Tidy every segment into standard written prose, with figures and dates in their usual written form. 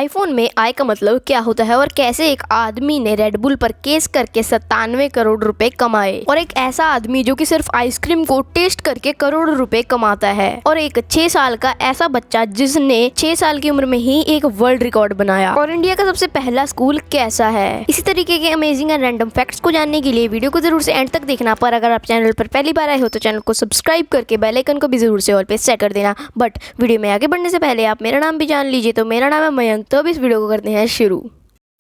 IPhone में आई का मतलब क्या होता है और कैसे एक आदमी ने रेडबुल पर केस करके 97 करोड़ रुपए कमाए। और एक ऐसा आदमी जो कि सिर्फ आइसक्रीम को टेस्ट करके करोड़ रुपए कमाता है। और एक 6 साल का ऐसा बच्चा जिसने 6 साल की उम्र में ही एक वर्ल्ड रिकॉर्ड बनाया। और इंडिया का सबसे पहला स्कूल कैसा है। इसी तरीके के अमेजिंग एंड रैंडम फैक्ट्स को जानने के लिए वीडियो को जरूर से एंड तक देखना। पर अगर आप चैनल पर पहली बार आए हो तो चैनल को सब्सक्राइब करके बेल आइकन को भी जरूर से ऑल पे सेट कर देना। बट वीडियो में आगे बढ़ने से पहले आप मेरा नाम भी जान लीजिए। तो मेरा नाम है मयंक। तो अब इस वीडियो को करते हैं शुरू।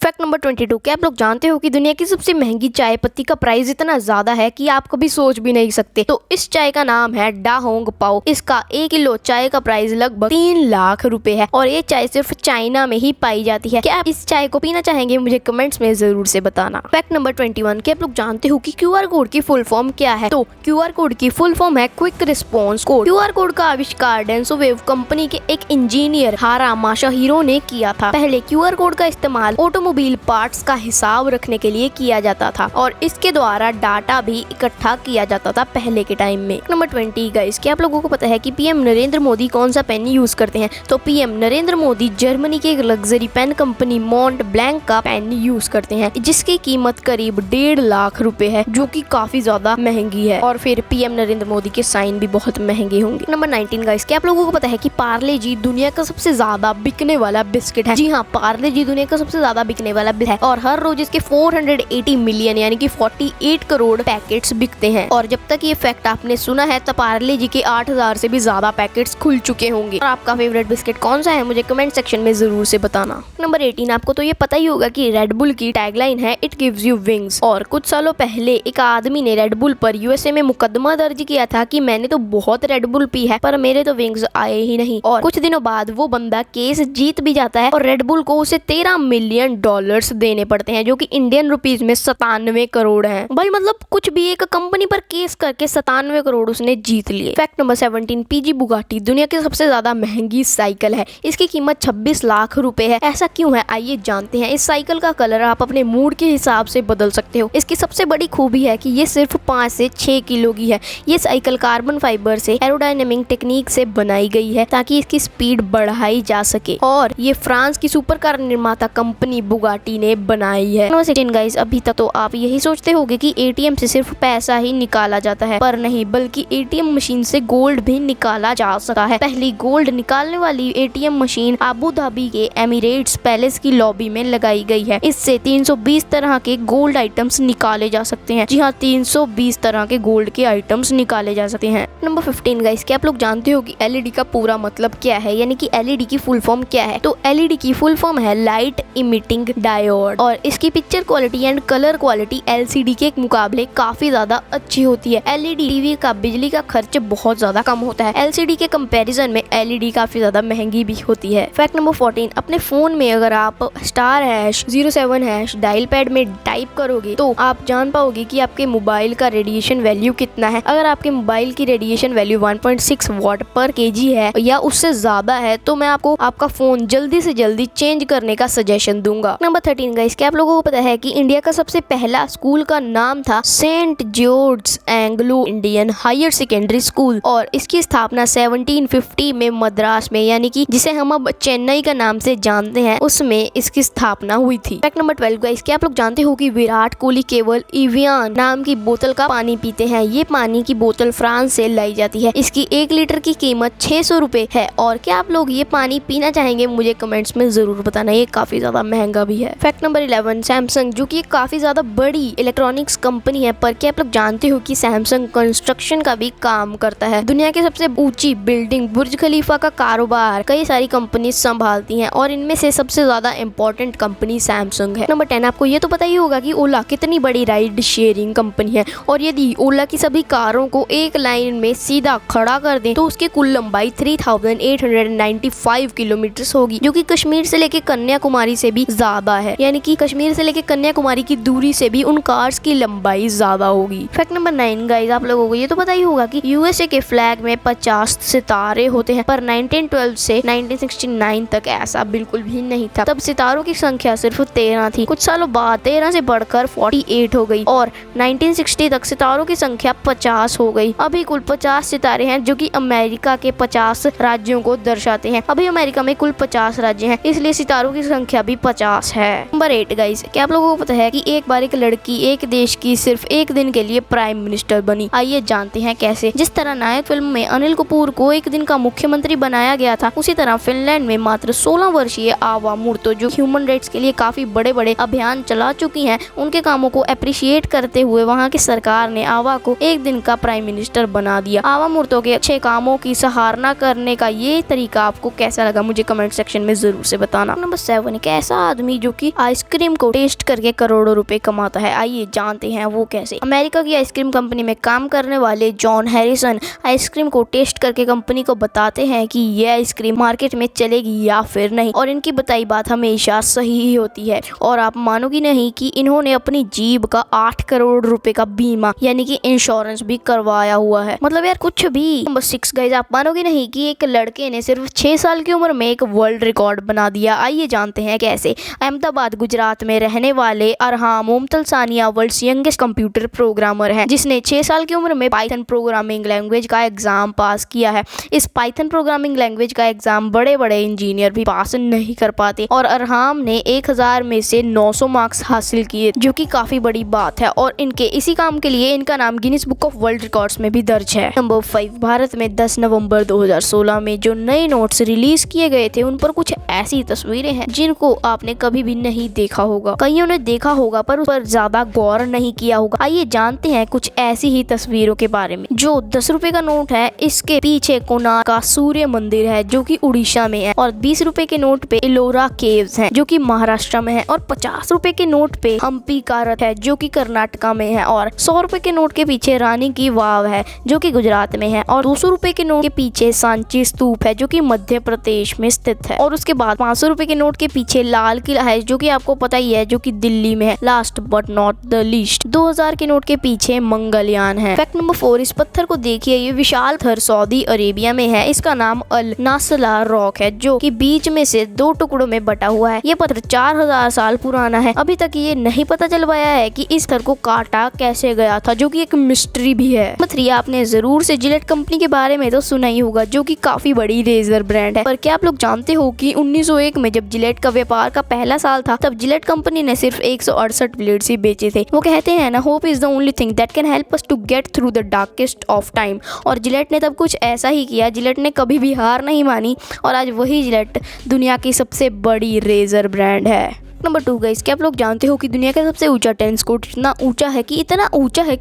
फैक्ट नंबर 22, क्या आप लोग जानते हो कि दुनिया की सबसे महंगी चाय पत्ती का प्राइस इतना ज्यादा है कि आप कभी सोच भी नहीं सकते। तो इस चाय का नाम है डा होंग पाओ। इसका 1 किलो चाय का प्राइस लगभग 3 लाख रुपए है और ये चाय सिर्फ चाइना में ही पाई जाती है। क्या आप इस चाय को पीना चाहेंगे? मुझे कमेंट्स में जरूर से बताना। फैक्ट नंबर 21, क्या आप लोग जानते हो कि QR कोड की फुल फॉर्म क्या है? तो QR कोड की फुल फॉर्म है quick response code. QR code का आविष्कार डेंसोवेव कंपनी के एक इंजीनियर हारा माशाहिरो ने किया था। पहले QR कोड का इस्तेमाल ऑटोमोबाइल पार्ट्स का हिसाब रखने के लिए किया जाता था और इसके द्वारा डाटा भी इकट्ठा किया जाता था पहले के टाइम में। नंबर 20 गाइस, क्या आप लोगों को पता है कि पीएम नरेंद्र मोदी कौन सा पेन यूज करते हैं? तो पीएम नरेंद्र मोदी जर्मनी के एक luxury pen company Mont Blanc का पेन यूज करते हैं जिसकी कीमत करीब 1.5 लाख रुपए है, जो कि काफी ज्यादा महंगी है। और फिर पीएम नरेंद्र मोदी के साइन भी बहुत महंगे होंगे। नंबर 19 गाइस, क्या आप लोगों को पता है कि पार्ले जी दुनिया का सबसे ज्यादा बिकने वाला बिस्किट है? जी हाँ, पार्ले जी दुनिया का सबसे ज्यादा बिकने वाला है और हर रोज इसके 480 मिलियन यानी कि 48 करोड़ पैकेट्स बिकते हैं। और जब तक ये फैक्ट आपने सुना है तब पार्ले जी के 8000 से भी ज्यादा पैकेट्स खुल चुके होंगे। और आपका फेवरेट बिस्किट कौन सा है मुझे कमेंट सेक्शन में जरूर से बताना। नंबर 18, आपको तो ये पता ही होगा कि रेडबुल की टैगलाइन है इट गिव्स यू विंग्स। और कुछ सालों पहले एक आदमी ने रेडबुल पर यूएसए में मुकदमा दर्ज किया था कि मैंने तो बहुत रेडबुल पी है पर मेरे तो विंग्स आए ही नहीं। और कुछ दिनों बाद वो बंदा केस जीत भी जाता है और रेडबुल को उसे $13 मिलियन देने पड़ते हैं, जो कि इंडियन रुपीज में 97 करोड़ हैं। भाई मतलब कुछ भी एक कंपनी पर केस करके 97 करोड़ उसने जीत लिए। फैक्ट नंबर 17, PG बुगाटी दुनिया की सबसे ज्यादा महंगी साइकिल है। इसकी कीमत 26 लाख रुपए है। ऐसा क्यों है आइए जानते हैं। इस साइकिल का कलर आप अपने मूड के हिसाब से बदल सकते हो। इसकी सबसे बड़ी खूबी है कि ये सिर्फ 5 से 6 किलो की है। ये साइकिल कार्बन फाइबर से एरोडायनेमिक टेक्निक से बनाई गई है ताकि इसकी स्पीड बढ़ाई जा सके। और ये फ्रांस की सुपर कार निर्माता कंपनी बुगाटी ने बनाई है। गाइस, अभी तक तो आप यही सोचते होंगे कि एटीएम से सिर्फ पैसा ही निकाला जाता है, पर नहीं, बल्कि एटीएम मशीन से गोल्ड भी निकाला जा सकता है। पहली गोल्ड निकालने वाली एटीएम मशीन अबू धाबी के एमिरेट्स पैलेस की लॉबी में लगाई गई है। इससे 320 तरह के गोल्ड आइटम्स निकाले जा सकते हैं। जी हाँ, 320 तरह के गोल्ड के आइटम्स निकाले जा सकते हैं। नंबर 15 गाइस, क्या आप लोग जानते हो कि एलईडी का पूरा मतलब क्या है, यानी कि एलईडी की फुल फॉर्म क्या है? तो एलईडी की फुल फॉर्म है लाइट इमिटिंग डायोड और इसकी picture quality and colour quality LCD के मुकाबले काफी ज्यादा अच्छी होती है। एलईडी टीवी का बिजली का खर्च बहुत ज्यादा कम होता है। एलसीडी के कंपैरिजन में एलईडी काफी ज्यादा महंगी भी होती है। फैक्ट नंबर 14, अपने फोन में अगर आप *#07# डायल पैड में टाइप करोगे तो आप जान पाओगे कि आपके मोबाइल का रेडिएशन वैल्यू कितना है। अगर आपके मोबाइल की रेडिएशन वैल्यू 1.6 वॉट पर केजी है या उससे ज्यादा है तो मैं आपको आपका फोन जल्दी से जल्दी चेंज करने का सजेशन दूंगा। नंबर 13 गाइस, क्या आप लोगों को पता है कि इंडिया का सबसे पहला स्कूल का नाम था Saint George Anglo Indian higher secondary school और इसकी स्थापना 1750 में मद्रास में, यानी कि जिसे हम अब चेन्नई का नाम से जानते हैं, उसमें इसकी स्थापना हुई थी। फैक्ट नंबर 12 गाइस, क्या आप लोग जानते हो कि विराट कोहली केवल इवियान नाम की बोतल का पानी पीते हैं? ये पानी की बोतल फ्रांस से लाई जाती है। इसकी 1 लीटर की कीमत 600 रुपए है। और क्या आप लोग ये पानी पीना चाहेंगे? मुझे कमेंट्स में जरूर बताना। ये काफी ज्यादा महंगा भी है। फैक्ट नंबर 11, सैमसंग जो कि काफी ज्यादा बड़ी इलेक्ट्रॉनिक्स कंपनी है, पर क्या आप लोग जानते हो कि सैमसंग कंस्ट्रक्शन का भी काम करता है? दुनिया की सबसे ऊंची बिल्डिंग बुर्ज खलीफा का कारोबार कई सारी कंपनी संभालती हैं और इनमें से सबसे ज्यादा इम्पोर्टेंट कंपनी सैमसंग है। नंबर 10, आपको ये तो पता ही होगा कि ओला कितनी बड़ी राइड शेयरिंग कंपनी है और यदि ओला की सभी कारों को एक लाइन में सीधा खड़ा कर दें तो उसकी कुल लंबाई 3895 किलोमीटर होगी, जो कि कश्मीर से लेकर कन्याकुमारी से भी ज्यादा ज्यादा है, यानी कि कश्मीर से लेकर कन्याकुमारी की दूरी से भी उन कार्स की लंबाई ज्यादा होगी। फैक्ट नंबर 9 गाइस, आप लोगों को ये तो पता ही होगा कि यूएसए के फ्लैग में 50 सितारे होते हैं, पर 1912 से 1969 तक ऐसा बिल्कुल भी नहीं था। तब सितारों की संख्या सिर्फ 13 थी। कुछ सालों बाद 13 से बढ़कर 48 हो गई और 1960 तक सितारों की संख्या 50 हो गई। अभी कुल 50 सितारे हैं, जो कि अमेरिका के 50 राज्यों को दर्शाते हैं। अभी अमेरिका में कुल 50 राज्य हैं, इसलिए सितारों की संख्या भी 50 है। नंबर 8 गाइस, क्या आप लोगों को पता है कि एक बार एक लड़की एक देश की सिर्फ एक दिन के लिए प्राइम मिनिस्टर बनी? आइए जानते हैं कैसे। जिस तरह नायक फिल्म में अनिल कपूर को एक दिन का मुख्यमंत्री बनाया गया था, उसी तरह फिनलैंड में मात्र 16 वर्षीय आवा मूर्तो, जो ह्यूमन राइट्स के लिए काफी बड़े बड़े अभियान चला चुकी हैं, उनके कामों को अप्रिशिएट करते हुए वहाँ की सरकार ने आवा को एक दिन का प्राइम मिनिस्टर बना दिया। आवा मूर्तो के अच्छे कामों की सराहना करने का ये तरीका आपको कैसा लगा, मुझे कमेंट सेक्शन में जरूर से बताना। नंबर 7, एक ऐसा आदमी जो कि आइसक्रीम को टेस्ट करके करोड़ों रुपए कमाता है। आइए जानते हैं वो कैसे। अमेरिका की आइसक्रीम कंपनी में काम करने वाले जॉन हैरिसन आइसक्रीम को टेस्ट करके कंपनी को बताते हैं कि ये आइसक्रीम मार्केट में चलेगी या फिर नहीं, और इनकी बताई बात हमेशा सही ही होती है। और आप मानोगी नहीं कि इन्होंने अपनी जीभ का 8 करोड़ रुपए का बीमा यानी कि इंश्योरेंस भी करवाया हुआ है। मतलब यार कुछ भी। नंबर 6 गाइस, आप मानोगे नहीं कि एक लड़के ने सिर्फ 6 साल की उम्र में एक वर्ल्ड रिकॉर्ड बना दिया। आइए जानते हैं कैसे। अहमदाबाद गुजरात में रहने वाले अरहाम मुमतलसानिया वर्ल्ड्स यंगेस्ट कंप्यूटर प्रोग्रामर है, जिसने 6 साल की उम्र में पाइथन प्रोग्रामिंग लैंग्वेज का एग्जाम पास किया है। इस पाइथन प्रोग्रामिंग लैंग्वेज का एग्जाम बड़े बड़े इंजीनियर भी पास नहीं कर पाते, और अरहाम ने 1000 में से 900 मार्क्स हासिल किए, जो कि काफी बड़ी बात है। और इनके इसी काम के लिए इनका नाम Guinness book of world records में भी दर्ज है। नंबर 5, भारत में 10 नवंबर 2016 में जो नए नोट्स रिलीज किए गए थे, उन पर कुछ ऐसी तस्वीरें हैं जिनको आपने कभी भी नहीं देखा होगा। कईयों ने देखा होगा पर उस पर ज्यादा गौर नहीं किया होगा। आइए जानते हैं कुछ ऐसी ही तस्वीरों के बारे में। जो 10 रुपए का नोट है, इसके पीछे कोणार्क का सूर्य मंदिर है, जो कि उड़ीसा में है। और 20 रुपए के नोट पे इलोरा केव्स हैं, जो कि महाराष्ट्र में है। और 50 रुपए के नोट पे हम्पी का रथ है, जो कि कर्नाटका में है। और 100 रुपए के नोट के पीछे रानी की वाव है, जो कि गुजरात में है। और 200 रुपए के नोट के पीछे सांची स्तूप है, जो कि मध्य प्रदेश में स्थित है। और उसके बाद 500 रुपए के नोट के पीछे लाल किला है, जो कि आपको पता ही है, जो कि दिल्ली में है। Last but not the least, 2000 के नोट के पीछे मंगलयान है। फैक्ट नंबर 4, इस पत्थर को देखिए, ये विशाल पत्थर सऊदी अरेबिया में है। इसका नाम अल नासला रॉक है, जो कि बीच में से 2 टुकड़ों में बटा हुआ है। ये पत्थर 4000 साल पुराना है। अभी तक ये नहीं पता चल पाया है कि इस पत्थर को काटा कैसे गया था, जो कि एक मिस्ट्री भी है। नंबर 3, आपने जरूर से जिलेट कंपनी के बारे में तो सुना ही होगा, जो कि काफी बड़ी रेजर ब्रांड है। पर क्या आप लोग जानते हो कि 1901 में जब जिलेट का व्यापार का पहला साल था, तब जिलेट कंपनी ने सिर्फ 168 ब्लेड्स ही बेचे थे। वो कहते हैं ना, hope is the only thing that can help us to get through the darkest of time. और जिलेट ने तब कुछ ऐसा ही किया। जिलेट ने कभी भी हार नहीं मानी, और आज वही जिलेट दुनिया की सबसे बड़ी रेजर ब्रांड है। नंबर 2 गाइस, क्या आप लोग जानते हो कि दुनिया का सबसे ऊंचा टेनिस कोर्ट इतना ऊंचा है कि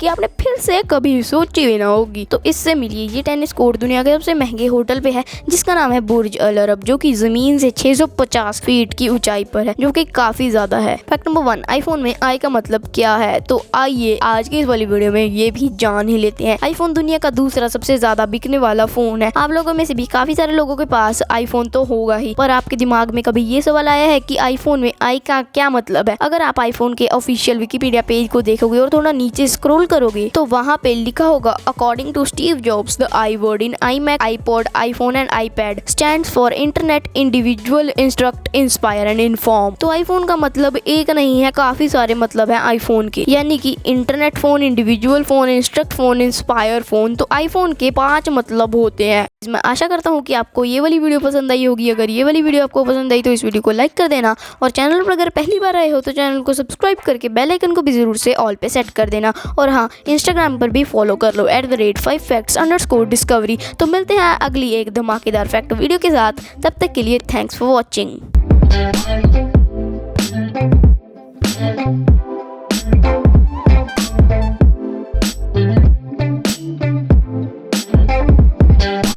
आपने फिर से कभी सोची भी ना होगी। तो इससे मिलिए, ये टेनिस कोर्ट दुनिया के सबसे महंगे होटल पे है, जिसका नाम है बुर्ज अल अरब, जो कि जमीन से 650 फीट की ऊंचाई पर है, जो कि काफी ज्यादा है। फैक्ट नंबर 1, आईफोन में आई का मतलब क्या है? तो आइए आज की इस वाली वीडियो में ये भी जान ही लेते हैं। आईफोन दुनिया का दूसरा सबसे ज्यादा बिकने वाला फोन है। आप लोगों में से भी काफी सारे लोगों के पास आईफोन तो होगा ही, पर आपके दिमाग में कभी ये सवाल आया है कि आईफोन में आई का क्या मतलब है? अगर आप आईफोन के ऑफिशियल विकिपीडिया पेज को देखोगे और थोड़ा नीचे स्क्रॉल करोगे, तो वहाँ पे लिखा होगा, according to Steve Jobs, the I word in iMac, iPod, iPhone and iPad stands for internet, individual, instruct, inspire and inform. तो आईफोन का मतलब एक नहीं है, काफी सारे मतलब है आईफोन के, यानी कि internet phone, individual phone, instruct phone, inspire phone. तो आईफोन के 5 मतलब होते हैं। मैं आशा करता हूँ कि आपको ये वाली वीडियो पसंद आई होगी। अगर ये वाली वीडियो आपको पसंद आई तो इस वीडियो को लाइक कर देना, और चैनल पर अगर पहली बार आए हो तो चैनल को सब्सक्राइब करके बेल आइकन को भी जरूर से ऑल पे सेट कर देना। और हाँ, इंस्टाग्राम पर भी फॉलो कर लो @5facts_discovery। तो मिलते हैं अगली एक धमाकेदार फैक्ट वीडियो के साथ। तब तक के लिए थैंक्स फॉर वॉचिंग।